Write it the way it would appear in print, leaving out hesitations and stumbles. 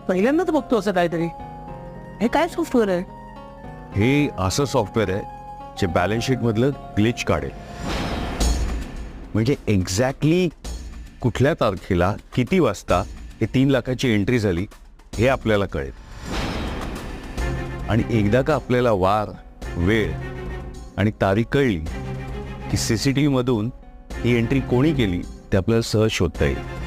पहिल्यांदाच बघतो असं काहीतरी. हे काय सॉफ्टवेअर आहे? हे असं सॉफ्टवेअर आहे जे बॅलन्स शीटमधलं ग्लिच काढेल. म्हणजे एक्झॅक्टली कुठल्या तारखेला किती वाजता हे 3 लाखाची एंट्री झाली हे आपल्याला कळेल. आणि एकदा का आपल्याला वार, वेळ आणि तारीख कळली की CCTV मधून ही एंट्री कोणी केली ते आपल्याला सहज शोधता येईल.